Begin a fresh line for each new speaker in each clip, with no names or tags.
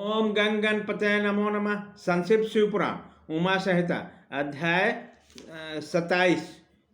ओम गंग गणपतये नमो नमः। संक्षिप्त शिवपुराण उमा संहिता अध्याय 27।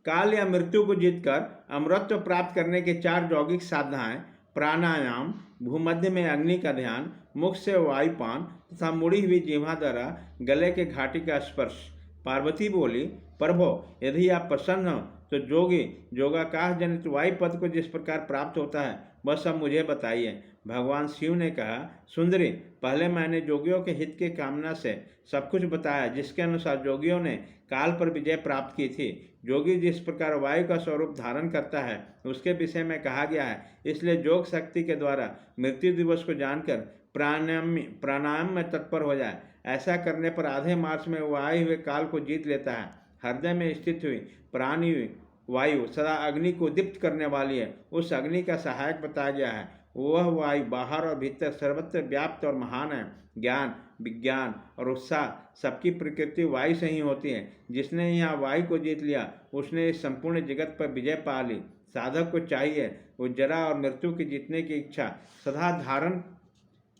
काल या मृत्यु को जीतकर अमरत्व प्राप्त करने के 4 यौगिक साधनाएं: प्राणायाम, भूमध्य में अग्नि का ध्यान, मुख से वायुपान तथा मुड़ी हुई जिह्वा द्वारा गले के घाटी का स्पर्श। पार्वती बोली, प्रभो, यदि आप प्रसन्न हो तो जोगी योगाकाश जनित वायु पद को जिस प्रकार प्राप्त होता है वह सब मुझे बताइए। भगवान शिव ने कहा, सुंदरी, पहले मैंने जोगियों के हित की कामना से सब कुछ बताया, जिसके अनुसार जोगियों ने काल पर विजय प्राप्त की थी। जोगी जिस प्रकार वायु का स्वरूप धारण करता है उसके विषय में कहा गया है। इसलिए योग शक्ति के द्वारा मृत्यु दिवस को जानकर प्राणायाम में तत्पर हो जाए। ऐसा करने पर आधे मार्च में वह आए हुए काल को जीत लेता है। हृदय में स्थित हुई प्राणी वायु सदा अग्नि को दीप्त करने वाली है। उस अग्नि का सहायक बताया गया है। वह वायु बाहर और भीतर सर्वत्र व्याप्त और महान है। ज्ञान, विज्ञान और उत्साह सबकी प्रकृति वायु से ही होती है। जिसने यहाँ वायु को जीत लिया उसने इस संपूर्ण जगत पर विजय पा ली। साधक को चाहिए वो जरा और मृत्यु की जीतने की इच्छा सदा धारण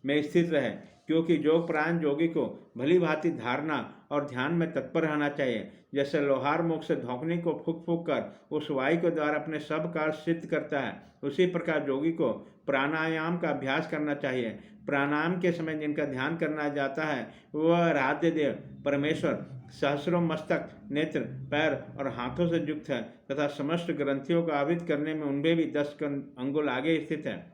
में स्थित रहे, क्योंकि योग प्राण योगी को भली भांति धारणा और ध्यान में तत्पर रहना चाहिए। जैसे लोहार मुख से धौकनी को फूक फूक कर उस वायु के द्वारा अपने सब कार्य सिद्ध करता है, उसी प्रकार योगी को प्राणायाम का अभ्यास करना चाहिए। प्राणायाम के समय जिनका ध्यान करना जाता है वह आराध्य देव परमेश्वर सहस्रों मस्तक, नेत्र, पैर और हाथों से युक्त है तथा समस्त ग्रंथियों को आवृत करने में उनमें भी 10 अंगुल आगे स्थित है।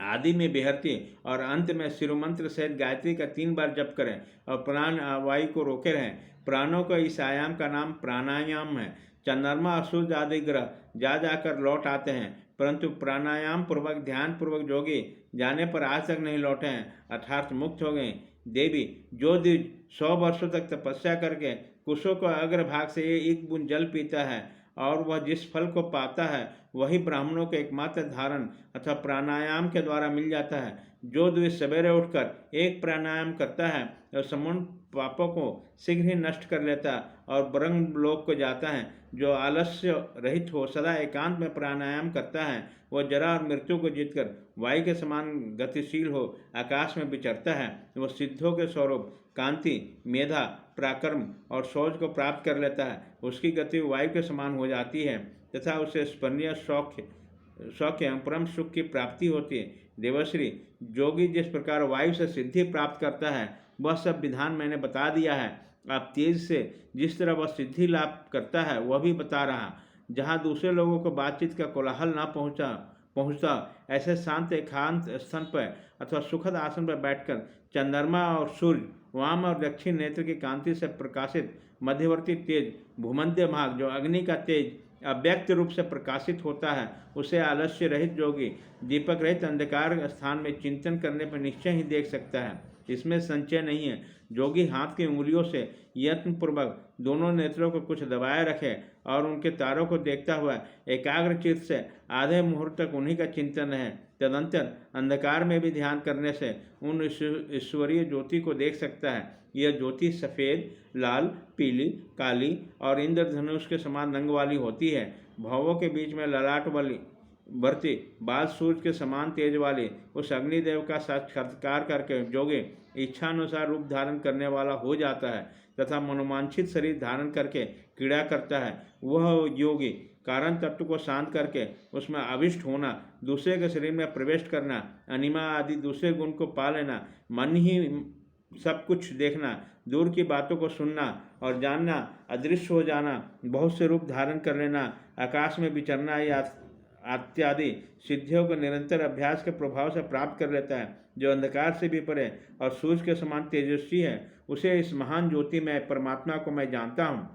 आदि में बेहरती और अंत में शिरोमंत्र सहित गायत्री का 3 बार जप करें और प्राण वायु को रोके रहें। प्राणों का इस आयाम का नाम प्राणायाम है। चंद्रमा और सूर्य आदि ग्रह जा जाकर लौट आते हैं, परंतु प्राणायाम पूर्वक ध्यान पूर्वक जोगी जाने पर आज तक नहीं लौटे हैं, अर्थात मुक्त हो गए। देवी, जो द्विज 100 वर्षों तक तपस्या करके कुशों को अग्रभाग से एक बूंद जल पीता है और वह जिस फल को पाता है वही ब्राह्मणों के एकमात्र धारण अथवा प्राणायाम के द्वारा मिल जाता है। जो द्विज सवेरे उठकर एक प्राणायाम करता है और संपूर्ण पापों को शीघ्र ही नष्ट कर लेता है और ब्रह्म लोक को जाता है। जो आलस्य रहित हो सदा एकांत में प्राणायाम करता है वह जरा और मृत्यु को जीतकर वायु के समान गतिशील हो आकाश में विचरता है। वह सिद्धों के स्वरूप कांति, मेधा, पराक्रम और शौच को प्राप्त कर लेता है। उसकी गति वायु के समान हो जाती है तथा उसे स्पर्णीय सौख्य एवं परम सुख की प्राप्ति होती है। देवश्री, जोगी जिस प्रकार वायु से सिद्धि प्राप्त करता है वह सब विधान मैंने बता दिया है। आप तेज से जिस तरह वह सिद्धि लाभ करता है वह भी बता रहा। जहाँ दूसरे लोगों को बातचीत का कोलाहल ना पहुँचता ऐसे शांत एकांत स्थान पर अथवा सुखद आसन पर बैठकर चंद्रमा और सूर्य वाम और दक्षिण नेत्र की कांति से प्रकाशित मध्यवर्ती तेज भूमध्य भाग जो अग्नि का तेज अव्यक्त रूप से प्रकाशित होता है उसे आलस्य रहित योगी दीपक रहित अंधकार स्थान में चिंतन करने पर निश्चय ही देख सकता है। इसमें संचय नहीं है। जोगी हाथ की उंगलियों से यत्नपूर्वक दोनों नेत्रों को कुछ दबाए रखे और उनके तारों को देखता हुआ एकाग्र चित्त से आधे मुहूर्त तक उन्हीं का चिंतन है। तदंतर अंधकार में भी ध्यान करने से उन ईश्वरीय ज्योति को देख सकता है। यह ज्योति सफ़ेद, लाल, पीली, काली और इंद्रधनुष के समान रंग वाली होती है। भावों के बीच में ललाट वाली बढ़ती बाल सूर्य के समान तेज वाले उस अग्निदेव का साक्षात्कार करके जोगी इच्छानुसार रूप धारण करने वाला हो जाता है तथा मनोवांछित शरीर धारण करके क्रीड़ा करता है। वह योगी कारण तत्व को शांत करके उसमें आविष्ट होना, दूसरे के शरीर में प्रवेश करना, अनिमा आदि दूसरे गुण को पा लेना, मन ही सब कुछ देखना, दूर की बातों को सुनना और जानना, अदृश्य हो जाना, बहुत से रूप धारण कर लेना, आकाश में विचरना या इत्यादि सिद्धियों को निरंतर अभ्यास के प्रभाव से प्राप्त कर लेता है। जो अंधकार से भी परे और सूर्य के समान तेजस्वी है उसे इस महान ज्योति में परमात्मा को मैं जानता हूँ।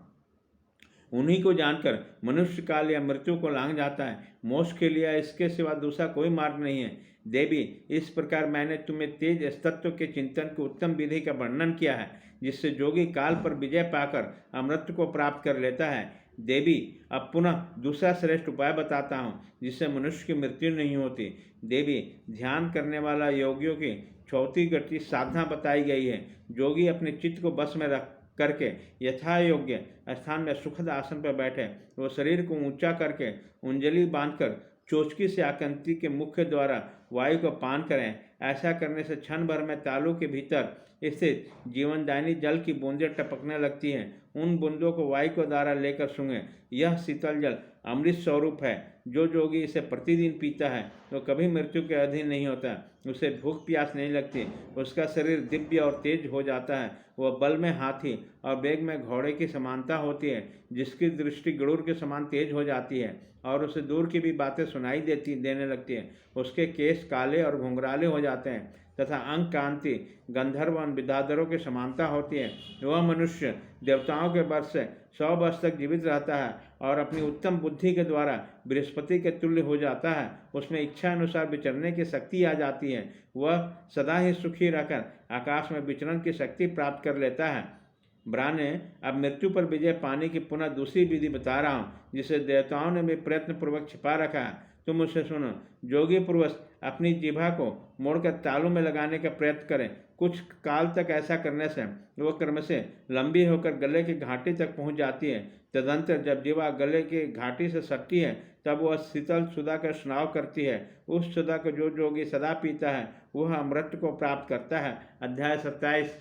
उन्हीं को जानकर मनुष्य काल या मृत्यु को लांघ जाता है। मोक्ष के लिए इसके सिवा दूसरा कोई मार्ग नहीं है। देवी, इस प्रकार मैंने तुम्हें तेज तत्व के चिंतन की उत्तम विधि का वर्णन किया है, जिससे जोगी काल पर विजय पाकर अमृत को प्राप्त कर लेता है। देवी, अब पुनः दूसरा श्रेष्ठ उपाय बताता हूँ जिससे मनुष्य की मृत्यु नहीं होती। देवी, ध्यान करने वाला योगियों की चौथी गति साधना बताई गई है। जोगी अपने चित्त को बस में रख करके यथा योग्य स्थान में सुखद आसन पर बैठे। वो शरीर को ऊंचा करके उंजली बांधकर चोचकी से आकृति के मुख्य द्वारा वायु को पान करें। ऐसा करने से क्षण भर में तालू के भीतर स्थित जीवनदायिनी जल की बूंदें टपकने लगती हैं। उन बूंदों को वायु के द्वारा लेकर सूंघें। यह शीतल जल अमृत स्वरूप है। जो जोगी इसे प्रतिदिन पीता है वो कभी मृत्यु के अधीन नहीं होता। उसे भूख प्यास नहीं लगती। उसका शरीर दिव्य और तेज हो जाता है। वह बल में हाथी और वेग में घोड़े की समानता होती है। जिसकी दृष्टि गरुड़ के समान तेज हो जाती है और उसे दूर की भी बातें सुनाई देने लगती हैं। उसके केस काले और घुंघराले हो जाते हैं तथा अंग कांति गंधर्व और विद्याधरों की समानता होती है। वह मनुष्य देवताओं के वर्ष से 100 वर्ष तक जीवित रहता है और अपनी उत्तम बुद्धि के द्वारा बृहस्पति के तुल्य हो जाता है। उसमें इच्छा अनुसार विचरने की शक्ति आ जाती है। वह सदा ही सुखी रहकर आकाश में विचरण की शक्ति प्राप्त कर लेता है। ब्राह्मणे, अब मृत्यु पर विजय पाने की पुनः दूसरी विधि बता रहा हूँ जिसे देवताओं ने भी प्रयत्नपूर्वक छिपा रखा है। तुम उसे सुनो। जोगी पुरुष अपनी जिह्वा को मोड़कर तालू में लगाने का प्रयत्न करें। कुछ काल तक ऐसा करने से वह क्रम से लंबी होकर गले की घाटी तक पहुँच जाती है। तदंतर जब जिह्वा गले की घाटी से सटती है तब वह शीतल सुधा का स्नाव करती है। उस सुधा को जो जोगी सदा पीता है वह अमृत को प्राप्त करता है। अध्याय 27।